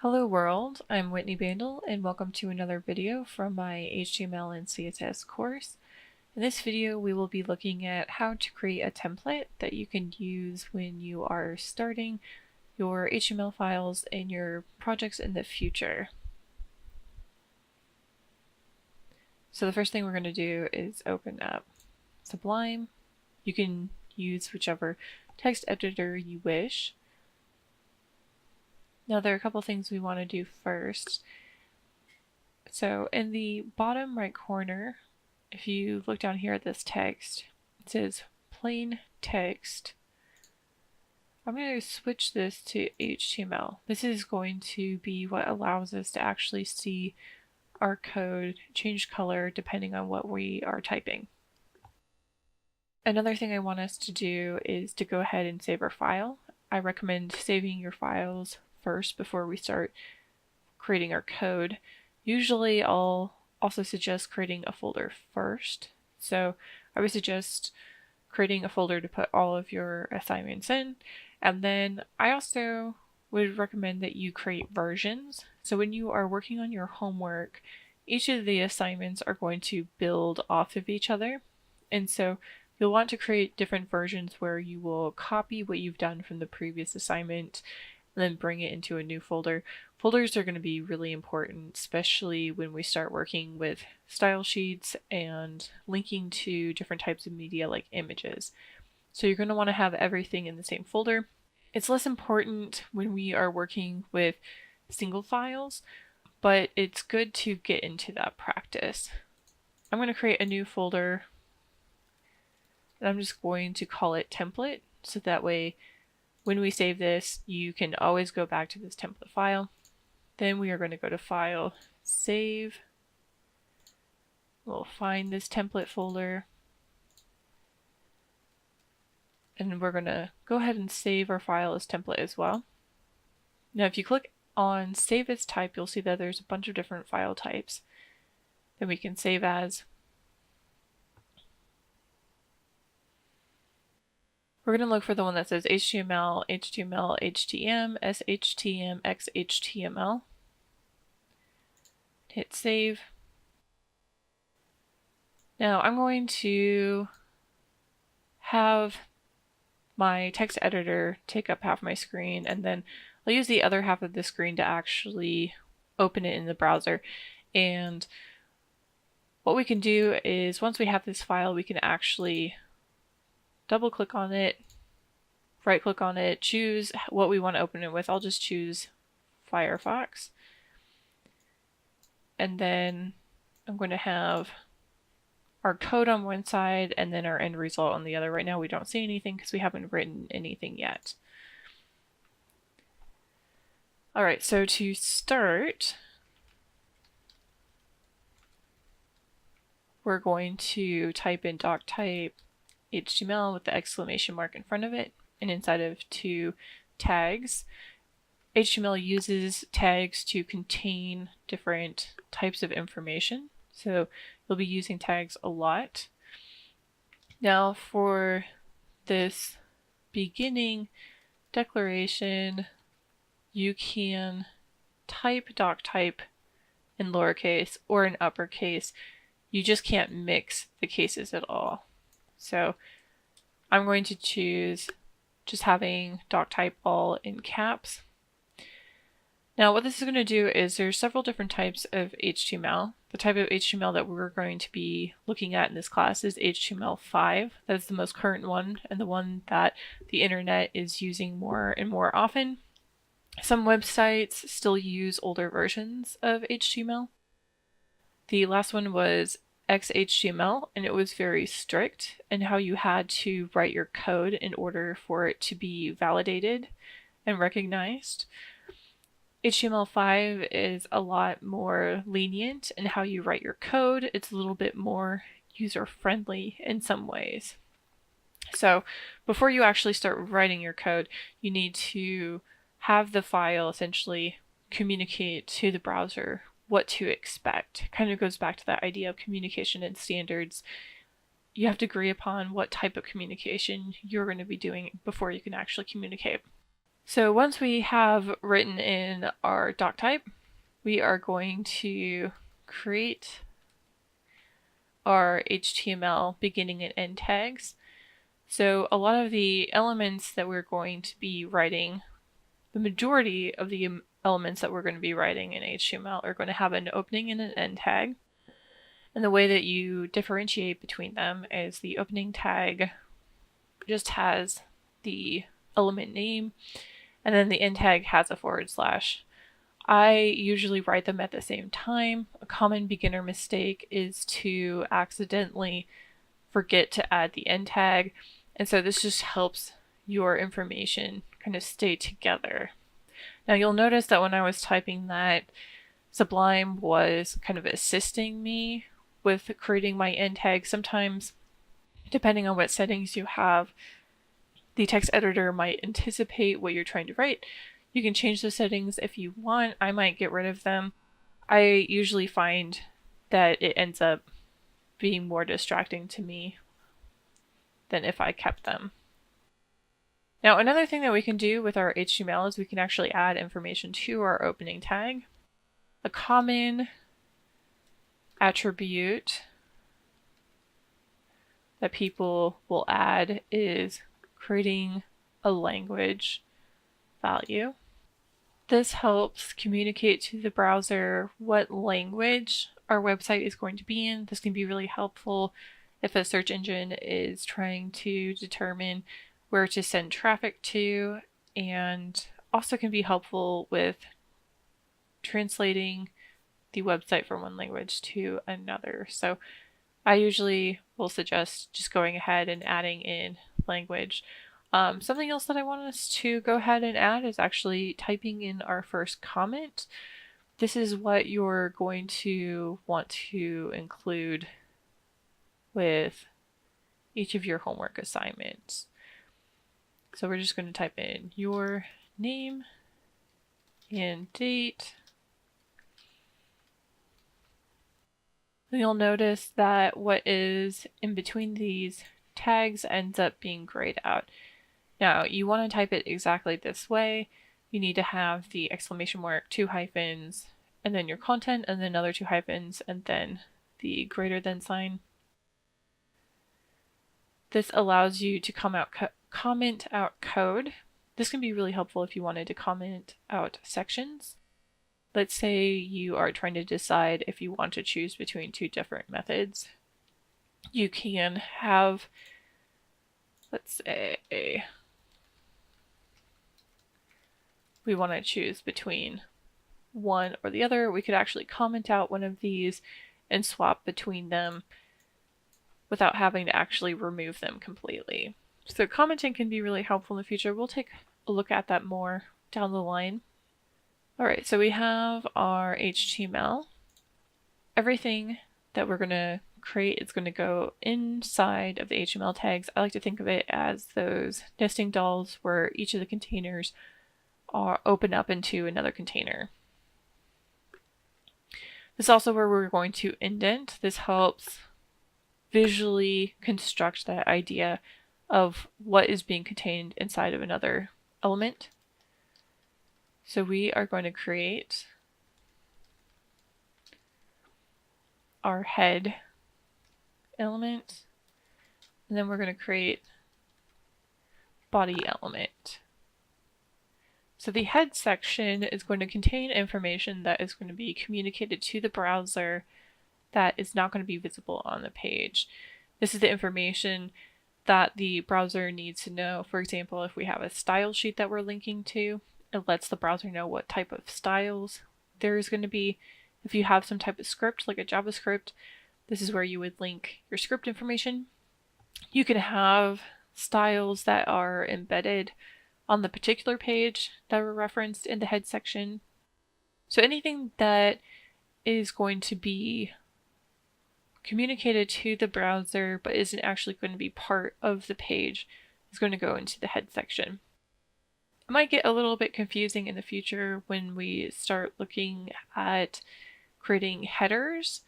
Hello world, I'm Whitney Bandel and welcome to another video from my HTML and CSS course. In this video we will be looking at how to create a template that you can use when you are starting your HTML files in your projects in the future. So the first thing we're going to do is open up Sublime. You can use whichever text editor you wish. Now there are a couple things we want to do first. So in the bottom right corner, if you look down here at this text, it says plain text. I'm going to switch this to HTML. This is going to be what allows us to actually see our code change color depending on what we are typing. Another thing I want us to do is to go ahead and save our file. I recommend saving your files first before we start creating our code. Usually I'll also suggest creating a folder first. So I would suggest creating a folder to put all of your assignments in. And then I also would recommend that you create versions. So when you are working on your homework, each of the assignments are going to build off of each other. And so you'll want to create different versions where you will copy what you've done from the previous assignment and then bring it into a new folder. Folders are going to be really important, especially when we start working with style sheets and linking to different types of media like images. So you're going to want to have everything in the same folder. It's less important when we are working with single files, but it's good to get into that practice. I'm going to create a new folder and I'm just going to call it template, so that way when we save this, you can always go back to this template file. Then we are going to go to File, Save. We'll find this template folder. And we're going to go ahead and save our file as template as well. Now if you click on Save as Type, you'll see that there's a bunch of different file types that we can save as. We're going to look for the one that says HTML, HTML, HTM, SHTM, XHTML. Hit save. Now I'm going to have my text editor take up half my screen, and then I'll use the other half of the screen to actually open it in the browser. And what we can do is once we have this file, we can actually double click on it, right click on it, choose what we want to open it with. I'll just choose Firefox. And then I'm going to have our code on one side and then our end result on the other. Right now we don't see anything because we haven't written anything yet. Alright, so to start, we're going to type in doctype HTML with the exclamation mark in front of it, and inside of two tags. HTML uses tags to contain different types of information, so you'll be using tags a lot. Now for this beginning declaration, you can type doctype in lowercase or in uppercase. You just can't mix the cases at all. So I'm going to choose just having doctype all in caps. Now what this is going to do is there's several different types of HTML. The type of HTML that we're going to be looking at in this class is HTML5. That's the most current one and the one that the internet is using more and more often. Some websites still use older versions of HTML. The last one was XHTML, and it was very strict in how you had to write your code in order for it to be validated and recognized. HTML5 is a lot more lenient in how you write your code. It's a little bit more user-friendly in some ways. So before you actually start writing your code, you need to have the file essentially communicate to the browser what to expect. Kind of goes back to that idea of communication and standards. You have to agree upon what type of communication you're going to be doing before you can actually communicate. So once we have written in our doc type, we are going to create our HTML beginning and end tags. So a lot of the elements that we're going to be writing, the majority of the elements that we're going to be writing in HTML are going to have an opening and an end tag. And the way that you differentiate between them is the opening tag just has the element name, and then the end tag has a /. I usually write them at the same time. A common beginner mistake is to accidentally forget to add the end tag, and so this just helps your information kind of stay together. Now you'll notice that when I was typing that, Sublime was kind of assisting me with creating my end tag. Sometimes, depending on what settings you have, the text editor might anticipate what you're trying to write. You can change the settings if you want. I might get rid of them. I usually find that it ends up being more distracting to me than if I kept them. Now, another thing that we can do with our HTML is we can actually add information to our opening tag. A common attribute that people will add is creating a language value. This helps communicate to the browser what language our website is going to be in. This can be really helpful if a search engine is trying to determine where to send traffic to, and also can be helpful with translating the website from one language to another. So I usually will suggest just going ahead and adding in language. Something else that I want us to go ahead and add is actually typing in our first comment. This is what you're going to want to include with each of your homework assignments. So we're just going to type in your name and date. You'll notice that what is in between these tags ends up being grayed out. Now, you want to type it exactly this way. You need to have the exclamation mark, 2 hyphens, and then your content, and then another 2 hyphens, and then the greater than sign. This allows you to comment out code. This can be really helpful if you wanted to comment out sections. Let's say you are trying to decide if you want to choose between 2 different methods. You can have, let's say, we want to choose between one or the other. We could actually comment out one of these and swap between them without having to actually remove them completely. So commenting can be really helpful in the future. We'll take a look at that more down the line. All right, so we have our HTML. Everything that we're going to create is going to go inside of the HTML tags. I like to think of it as those nesting dolls where each of the containers are open up into another container. This is also where we're going to indent. This helps visually construct that idea of what is being contained inside of another element. So we are going to create our head element, and then we're going to create body element. So the head section is going to contain information that is going to be communicated to the browser that is not going to be visible on the page. This is the information that the browser needs to know. For example, if we have a style sheet that we're linking to, it lets the browser know what type of styles there is going to be. If you have some type of script, like a JavaScript, this is where you would link your script information. You can have styles that are embedded on the particular page that were referenced in the head section. So anything that is going to be communicated to the browser but isn't actually going to be part of the page is going to go into the head section. It might get a little bit confusing in the future when we start looking at creating headers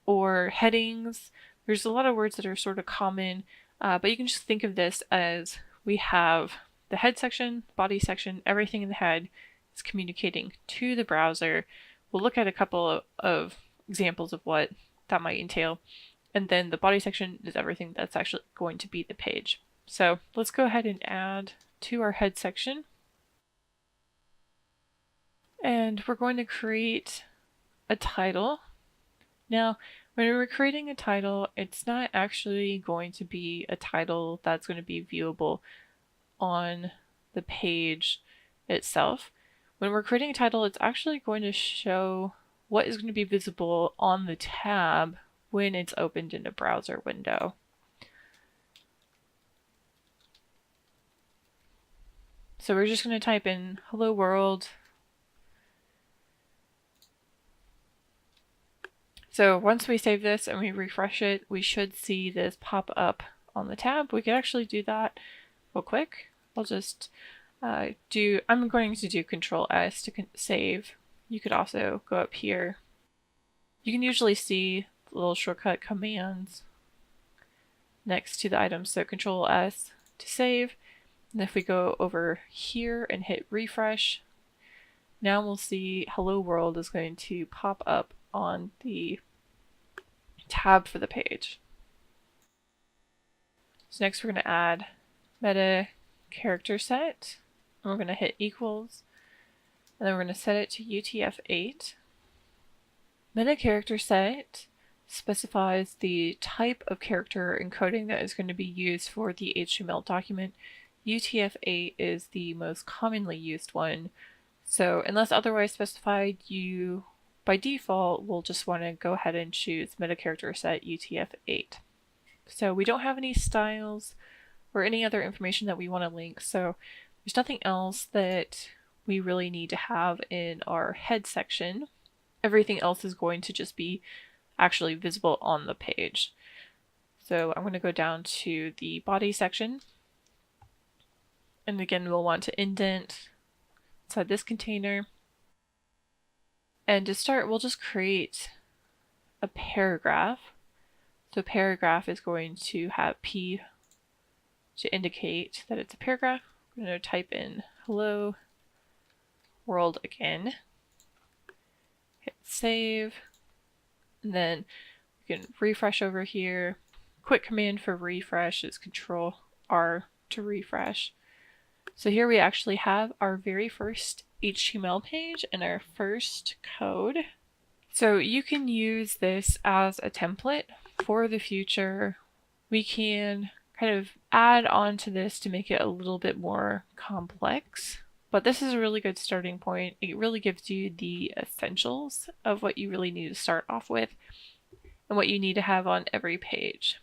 or headings. There's a lot of words that are sort of common, but you can just think of this as we have the head section, body section, everything in the head is communicating to the browser. We'll look at a couple of examples of what that might entail. And then the body section is everything that's actually going to be the page. So let's go ahead and add to our head section. And we're going to create a title. Now, when we're creating a title, it's not actually going to be a title that's going to be viewable on the page itself. When we're creating a title, it's actually going to show what is going to be visible on the tab when it's opened in a browser window. So we're just going to type in hello world. So once we save this and we refresh it, we should see this pop up on the tab. We could actually do that real quick. I'll just I'm going to do Control S to save. You could also go up here. You can usually see the little shortcut commands next to the items. So Control S to save. And if we go over here and hit refresh, now we'll see hello world is going to pop up on the tab for the page. So next we're going to add meta character set, and we're going to hit equals, and then we're going to set it to UTF-8. Meta character set specifies the type of character encoding that is going to be used for the HTML document. UTF-8 is the most commonly used one, so unless otherwise specified, you by default will just want to go ahead and choose meta character set UTF-8. So we don't have any styles or any other information that we want to link, so there's nothing else that we really need to have in our head section. Everything else is going to just be actually visible on the page. So I'm going to go down to the body section. And again, we'll want to indent inside this container. And to start, we'll just create a paragraph. So paragraph is going to have P to indicate that it's a paragraph. We're going to type in hello world again. Hit save. And then we can refresh over here. Quick command for refresh is Control R to refresh. So here we actually have our very first HTML page and our first code. So you can use this as a template for the future. We can kind of add on to this to make it a little bit more complex, but this is a really good starting point. It really gives you the essentials of what you really need to start off with and what you need to have on every page.